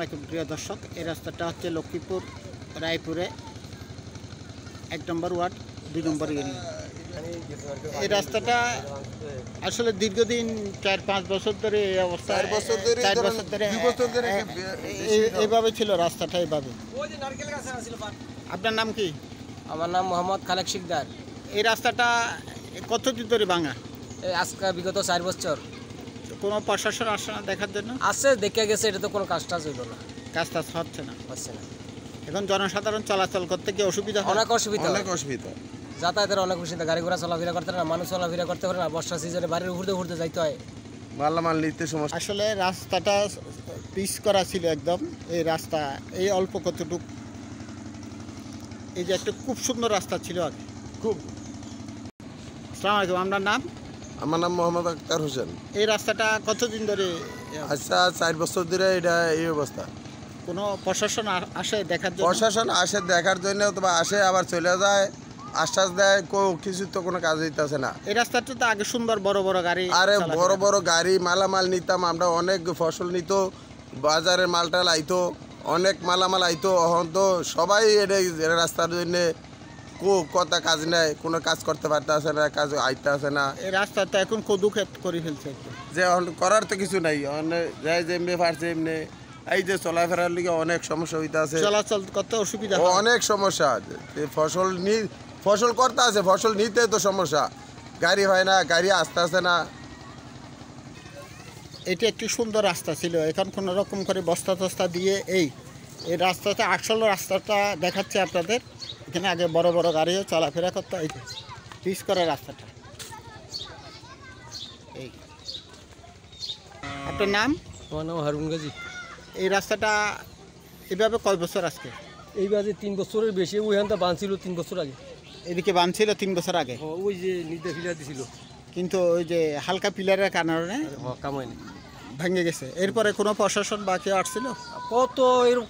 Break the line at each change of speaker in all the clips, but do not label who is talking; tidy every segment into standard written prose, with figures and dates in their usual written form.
আলাইকুম প্রিয় দর্শক, এই রাস্তাটা হচ্ছে লক্ষ্মীপুর রায়পুরে 1 নম্বর ওয়ার্ড 2 নম্বর ইউনিয়ন। এই রাস্তাটা আসলে দীর্ঘদিন 4-5 বছর ধরে এই অবস্থা, 4 বছর ধরে এইভাবে ছিল রাস্তাটা এইভাবে। আপনার নাম কি?
আমার নাম মোহাম্মদ খালেক শিকদার।
এই রাস্তাটা কতদিন ধরে ভাঙা?
আজকে বিগত 4 বছর।
কোনো প্রশাসন আসে না দেখার জন্য?
আছে, দেখে গেছে, এটা তো কোনো কাজটা হইল না,
কাজটা হচ্ছে না।
হচ্ছে না।
এখন জনসাধারণ চলাচল করতে গিয়ে অসুবিধা,
অনেক অসুবিধা, যাতায়াতের অনেক অসুবিধা। গাড়ি ঘোড়া চলাফেরা করতে না, মানুষ চলাফেরা করতে পারে না। বর্ষা সিজনে বাড়ির ঘুরতে যাইতে হয়,
মালামাল নিতে সমস্যা।
আসলে রাস্তাটা পিচ করা ছিল একদম। এই রাস্তা এই অল্প কতটুকু, এই যে একটা খুব সুন্দর রাস্তা ছিল আগে খুব। আসসালামু আলাইকুম, আপনার নাম?
আমার নাম মোহাম্মদ আক্তার হোসেন।
এই রাস্তাটা কতদিন ধরে?
আচ্ছা, 4 বছর ধরে এটা এই অবস্থা।
কোনো প্রশাসন আসে দেখার জন্য?
প্রশাসন আসে দেখার জন্য, অথবা আসে আবার চলে যায়, আশ্বাস দেয়, কিছু তো কোনো কাজ হইতেছে না।
এই রাস্তাটা তো আগে সুন্দর, বড় বড় গাড়ি,
আরে বড় বড় গাড়ি মালামাল নিতাম আমরা, অনেক ফসল নিত, বাজারের মালটাল আইতো, অনেক মালামাল আইতো। এখন তো সবাই এটা রাস্তার জন্য কথা কাজ নেয়, কোনো কাজ করতে পারতেছে না, কাজ আইতে আসে না।
এই রাস্তাটা এখন কদু ক্ষেত করে ফেলছে
যে এখন করার তো কিছু নাই, যাই যেমনি পারছে এমনি। এই যে চলাফেরার লিগে অনেক সমস্যা হইতে আছে,
চলাচল করতে অসুবিধা,
অনেক সমস্যা। ফসল করতে আছে, ফসল নিতে তো সমস্যা, গাড়ি হয় না, গাড়ি আসতে আসে না।
এটি একটি সুন্দর রাস্তা ছিল, এখন কোনো রকম করে বস্তা টস্তা দিয়ে এই রাস্তাটা, আসল রাস্তাটা দেখাচ্ছে আপনাদের। এখানে আগে বড় বড় গাড়িও চলাফেরা করতো, এই পিচ করা রাস্তাটা। এই আপনার নাম?
আমার নাম হারুন গাজী।
এই রাস্তাটা এভাবে কয় বছর আজকে?
এই বাজে 3 বছরের বেশি। ওইখানটা বাঁধছিল 3 বছর আগে,
এদিকে বাঁধছিল 3 বছর আগে,
ওই যে নিদা ফিলা দিছিল,
কিন্তু ওই যে হালকা পিলারের কারণে
কামায়নি,
ভেঙে গেছে। এরপরে কোনো প্রশাসন বা কেউ আসছিল?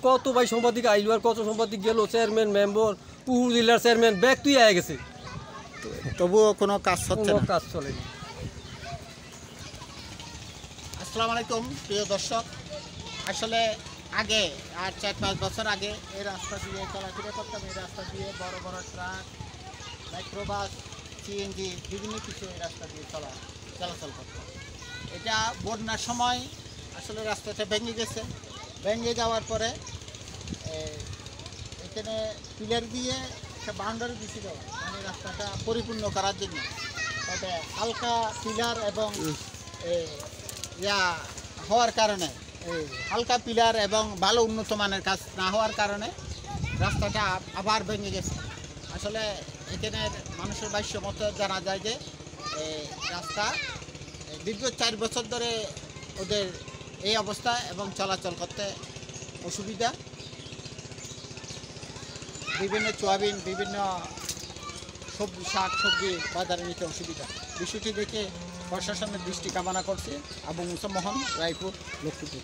কত ভাই সাংবাদিক আইলো, আর কত সাংবাদিক গেল, চেয়ারম্যান, মেম্বার, উপজেলার চেয়ারম্যান, ব্যাগ তুই আয়া গেছে,
তবুও কোনো কাজ হচ্ছে না,
কাজ চলেনি।
আসসালামু আলাইকুম প্রিয় দর্শক, আসলে আগে আর 4-5 বছর আগে এই রাস্তা দিয়ে চলাফেরা করতাম। এই রাস্তা দিয়ে বড় বড় ট্রাক, মাইক্রোবাস, সিএনজি বিভিন্ন কিছু এই রাস্তা দিয়ে চলাচল করতাম। এটা বন্যার সময় আসলে রাস্তাটা ভেঙে গেছে। ভেঙে যাওয়ার পরে এখানে পিলার দিয়ে একটা বাউন্ডারি দিছিল, মানে রাস্তাটা পরিপূর্ণ করার জন্য। তবে হালকা পিলার এবং হওয়ার কারণে, হালকা পিলার এবং ভালো উন্নত মানের কাজ না হওয়ার কারণে রাস্তাটা আবার ভেঙে গেছে। আসলে এখানের মানুষের ভাষ্য মতো জানা যায় যে রাস্তা দীর্ঘ 4 বছর ধরে ওদের এই অবস্থা এবং চলাচল করতে অসুবিধা। বিভিন্ন সোয়াবিন, বিভিন্ন সবজি, শাক সবজি বাজারে নিতে অসুবিধা। বিষয়টি দেখে প্রশাসনের দৃষ্টি কামনা করছে আবু মুসা মোহন, রায়পুর, লক্ষ্মীপুর।